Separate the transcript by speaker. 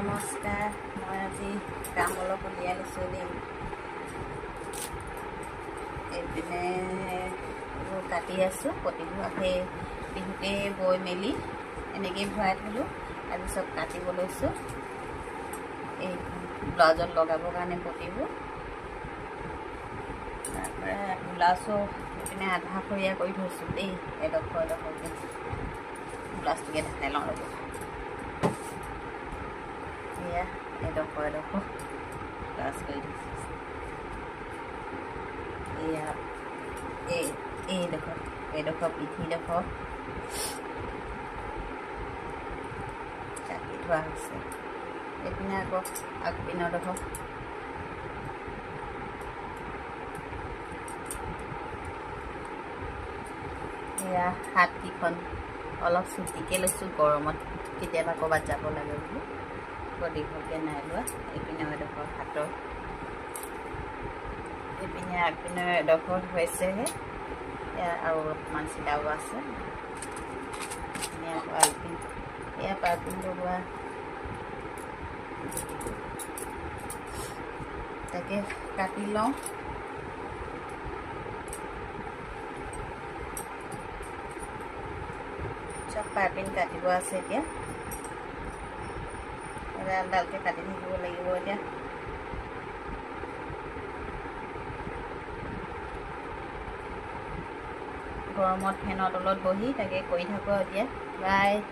Speaker 1: নমস্কাৰ। মই আজি কাম অলপ উলিয়াই লৈছোঁ দেই। এইপিনে এইবোৰ কাটি আছোঁ, প্ৰতিবোৰ সেই বিহুতেই বৈ মেলি এনেকেই ভৰাই থ'লোঁ। আজি চব কাটিব লৈছোঁ, এই ব্লাউজত লগাবৰ কাৰণে প্ৰতিবোৰ। তাৰপৰা ব্লাউজো এইপিনে আধা ফৰীয়া কৰি থৈছোঁ দেই, এডোখৰকৈ ব্লাউজটোকে দেখাই লওঁ ৰ'ব। এয়া এডোখৰ ব্লাউজ কৰি থৈছোঁ। এয়া এইডোখৰ পিঠিডোখৰ কাটি থোৱা হৈছে। এইপিনে আকৌ আগপিনৰডোখৰ এয়া হাতকেইখন অলপ চুটিকৈ লৈছোঁ, গৰমত কেতিয়াবা ক'ৰবাত যাব লাগে বুলি বৰ দীঘলকৈ নাই লোৱা। এইপিনে এডোখৰ হাতৰ, এইপিনে আগপিনৰ এডোখৰ হৈছেহে, এয়া আৰু অলপমান চিলাব আছে। এইপিনে আকৌ আগপিন, এয়া পাইপিন লগোৱা, তাকে কাটি লওঁ। চব পাইপিন কাটিব আছে এতিয়া, এডালকৈ কাটি থাকিব লাগিব এতিয়া। গৰমত ফেনৰ তলত বহি তাকে কৰি থাকোঁ এতিয়া। বাই।